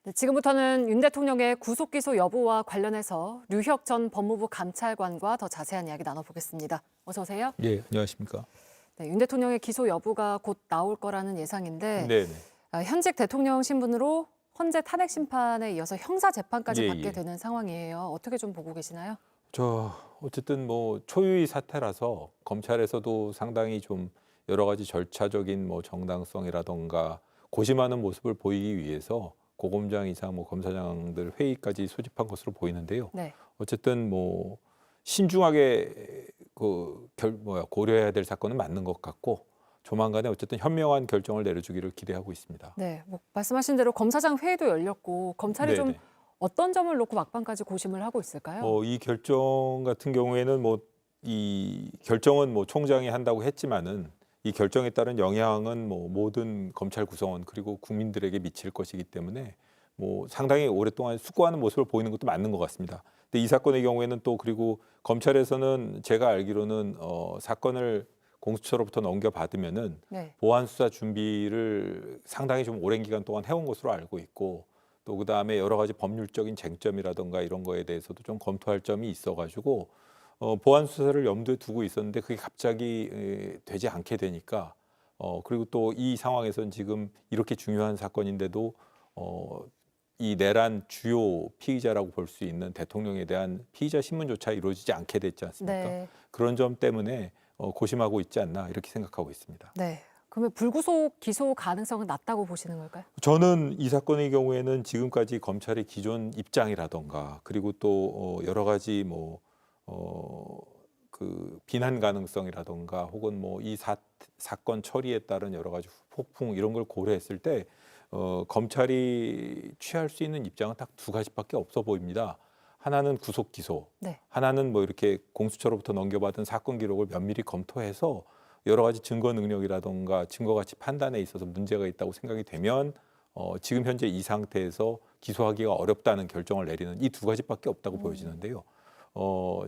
네, 지금부터는 윤 대통령의 구속 기소 여부와 관련해서 류혁 전 법무부 감찰관과 더 자세한 이야기 나눠보겠습니다. 어서 오세요. 예, 안녕하십니까. 네, 윤 대통령의 기소 여부가 곧 나올 거라는 예상인데 네네. 현직 대통령 신분으로 헌재 탄핵 심판에 이어서 형사 재판까지 예, 받게 예. 되는 상황이에요. 어떻게 좀 보고 계시나요? 어쨌든 뭐 초유의 사태라서 검찰에서도 상당히 좀 여러 가지 절차적인 뭐 정당성이라던가 고심하는 모습을 보이기 위해서 고검장 이상 뭐 검사장들 회의까지 소집한 것으로 보이는데요. 네. 어쨌든 뭐 신중하게 고려해야 될 사건은 맞는 것 같고 조만간에 어쨌든 현명한 결정을 내려주기를 기대하고 있습니다. 네, 뭐 말씀하신 대로 검사장 회의도 열렸고 검찰이 좀 네네. 어떤 점을 놓고 막판까지 고심을 하고 있을까요? 이 결정 같은 경우에는 뭐 이 결정은 뭐 총장이 한다고 했지만은 이 결정에 따른 영향은 뭐 모든 검찰 구성원 그리고 국민들에게 미칠 것이기 때문에 뭐 상당히 오랫동안 숙고하는 모습을 보이는 것도 맞는 것 같습니다. 근데 이 사건의 경우에는 또 그리고 검찰에서는 제가 알기로는 사건을 공수처로부터 넘겨받으면은 네. 보안 수사 준비를 상당히 좀 오랜 기간 동안 해온 것으로 알고 있고 또 그다음에 여러 가지 법률적인 쟁점이라든가 이런 거에 대해서도 좀 검토할 점이 있어가지고 보안 수사를 염두에 두고 있었는데 그게 갑자기 되지 않게 되니까 그리고 또 이 상황에서는 지금 이렇게 중요한 사건인데도 이 내란 주요 피의자라고 볼 수 있는 대통령에 대한 피의자 신문조차 이루어지지 않게 됐지 않습니까? 네. 그런 점 때문에 고심하고 있지 않나 이렇게 생각하고 있습니다. 네. 그러면 불구속 기소 가능성은 낮다고 보시는 걸까요? 저는 이 사건의 경우에는 지금까지 검찰의 기존 입장이라던가 그리고 또 여러 가지 그 비난 가능성이라던가 혹은 뭐 이 사건 처리에 따른 여러 가지 폭풍 이런 걸 고려했을 때 검찰이 취할 수 있는 입장은 딱 두 가지밖에 없어 보입니다. 하나는 구속 기소, 네. 하나는 뭐 이렇게 공수처로부터 넘겨받은 사건 기록을 면밀히 검토해서 여러 가지 증거 능력이라던가 증거 가치 판단에 있어서 문제가 있다고 생각이 되면 지금 현재 이 상태에서 기소하기가 어렵다는 결정을 내리는 이 두 가지밖에 없다고 보여지는데요.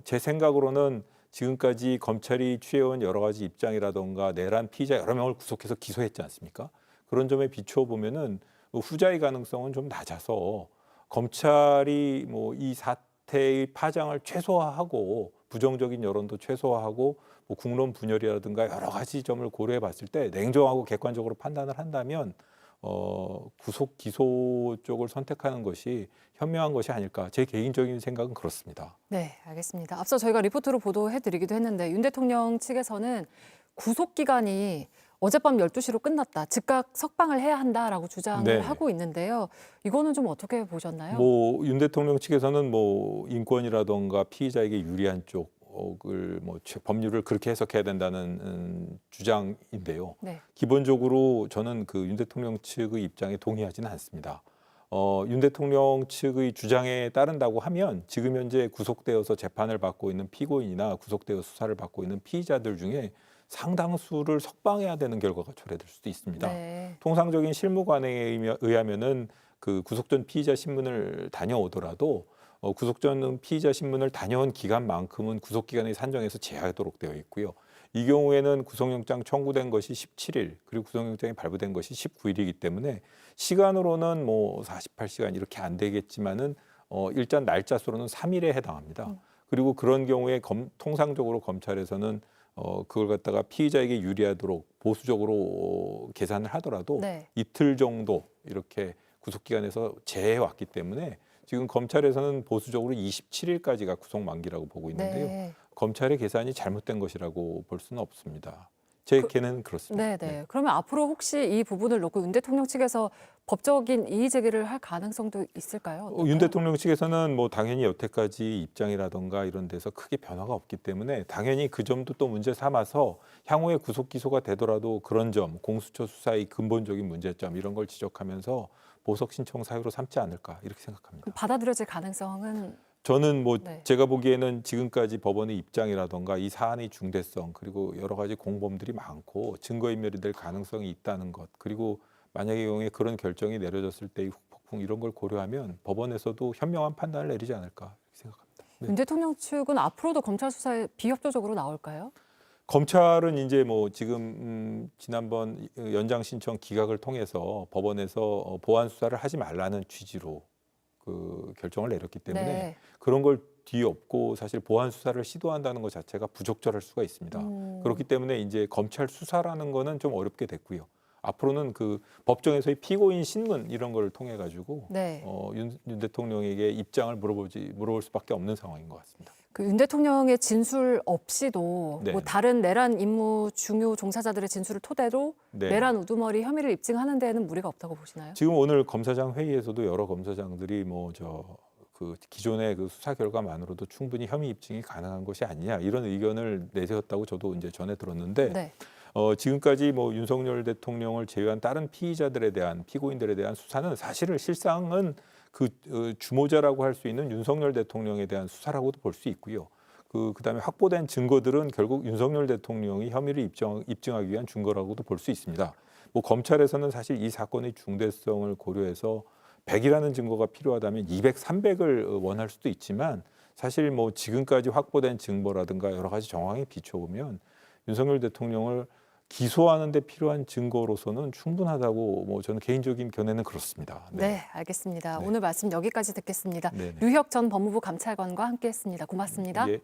제 생각으로는 지금까지 검찰이 취해온 여러 가지 입장이라던가 내란 피의자 여러 명을 구속해서 기소했지 않습니까? 그런 점에 비추어 보면은 후자의 가능성은 좀 낮아서 검찰이 뭐 이 사태의 파장을 최소화하고 부정적인 여론도 최소화하고 뭐 국론 분열이라든가 여러 가지 점을 고려해 봤을 때 냉정하고 객관적으로 판단을 한다면 구속 기소 쪽을 선택하는 것이 현명한 것이 아닐까 제 개인적인 생각은 그렇습니다. 네, 알겠습니다. 앞서 저희가 리포트로 보도해드리기도 했는데 윤 대통령 측에서는 구속 기간이 어젯밤 12시로 끝났다. 즉각 석방을 해야 한다라고 주장을 네. 하고 있는데요. 이거는 좀 어떻게 보셨나요? 뭐 윤 대통령 측에서는 뭐 인권이라던가 피의자에게 유리한 쪽을 뭐 법률을 그렇게 해석해야 된다는 주장인데요. 네. 기본적으로 저는 그 윤 대통령 측의 입장에 동의하지는 않습니다. 윤 대통령 측의 주장에 따른다고 하면 지금 현재 구속되어서 재판을 받고 있는 피고인이나 구속되어 수사를 받고 있는 피의자들 중에 상당수를 석방해야 되는 결과가 초래될 수도 있습니다. 네. 통상적인 실무관에 의하면은 그 구속 전 피의자 신문을 다녀오더라도 구속 전 피의자 신문을 다녀온 기간만큼은 구속 기간에 산정해서 제하도록 되어 있고요. 이 경우에는 구속영장 청구된 것이 17일 그리고 구속영장이 발부된 것이 19일이기 때문에 시간으로는 뭐 48시간 이렇게 안 되겠지만은 일단 날짜 수로는 3일에 해당합니다. 그리고 그런 경우에 통상적으로 검찰에서는 그걸 갖다가 피의자에게 유리하도록 보수적으로 계산을 하더라도 네. 이틀 정도 이렇게 구속기간에서 제해 왔기 때문에 지금 검찰에서는 보수적으로 27일까지가 구속 만기라고 보고 있는데요. 네. 검찰의 계산이 잘못된 것이라고 볼 수는 없습니다. 제 견해는 네, 그렇습니다. 네. 그러면 앞으로 혹시 이 부분을 놓고 윤 대통령 측에서 법적인 이의 제기를 할 가능성도 있을까요? 윤 어떨까요? 대통령 측에서는 뭐 당연히 여태까지 입장이라던가 이런 데서 크게 변화가 없기 때문에 당연히 그 점도 또 문제 삼아서 향후에 구속 기소가 되더라도 그런 점, 공수처 수사의 근본적인 문제점 이런 걸 지적하면서 보석 신청 사유로 삼지 않을까 이렇게 생각합니다. 그럼 받아들여질 가능성은 저는 뭐 네. 제가 보기에는 지금까지 법원의 입장이라던가 이 사안의 중대성 그리고 여러 가지 공범들이 많고 증거인멸이 될 가능성이 있다는 것 그리고 만약의 경우에 그런 결정이 내려졌을 때의 후폭풍 이런 걸 고려하면 법원에서도 현명한 판단을 내리지 않을까 이렇게 생각합니다. 네. 윤 대통령 측은 앞으로도 검찰 수사에 비협조적으로 나올까요? 검찰은 이제 뭐 지금 지난번 연장 신청 기각을 통해서 법원에서 보완 수사를 하지 말라는 취지로 그 결정을 내렸기 때문에 네. 그런 걸 뒤엎고 사실 보완 수사를 시도한다는 것 자체가 부적절할 수가 있습니다. 그렇기 때문에 이제 검찰 수사라는 거는 좀 어렵게 됐고요. 앞으로는 그 법정에서의 피고인 신문 이런 걸 통해 가지고 네. 윤 대통령에게 입장을 물어볼 수밖에 없는 상황인 것 같습니다. 그 윤 대통령의 진술 없이도 네. 뭐 다른 내란 임무 중요 종사자들의 진술을 토대로 네. 내란 우두머리 혐의를 입증하는 데에는 무리가 없다고 보시나요? 지금 오늘 검사장 회의에서도 여러 검사장들이 그 기존의 그 수사 결과만으로도 충분히 혐의 입증이 가능한 것이 아니냐 이런 의견을 내세웠다고 저도 이제 전에 들었는데 네. 지금까지 뭐 윤석열 대통령을 제외한 다른 피고인들에 대한 수사는 사실은 실상은 그 주모자라고 할 수 있는 윤석열 대통령에 대한 수사라고도 볼 수 있고요. 그다음에 확보된 증거들은 결국 윤석열 대통령이 혐의를 입증하기 위한 증거라고도 볼 수 있습니다. 뭐 검찰에서는 사실 이 사건의 중대성을 고려해서 100이라는 증거가 필요하다면 200, 300을 원할 수도 있지만 사실 뭐 지금까지 확보된 증거라든가 여러 가지 정황에 비춰보면 윤석열 대통령을 기소하는 데 필요한 증거로서는 충분하다고 뭐 저는 개인적인 견해는 그렇습니다. 네, 알겠습니다. 네. 오늘 말씀 여기까지 듣겠습니다. 네네. 류혁 전 법무부 감찰관과 함께했습니다. 고맙습니다. 예.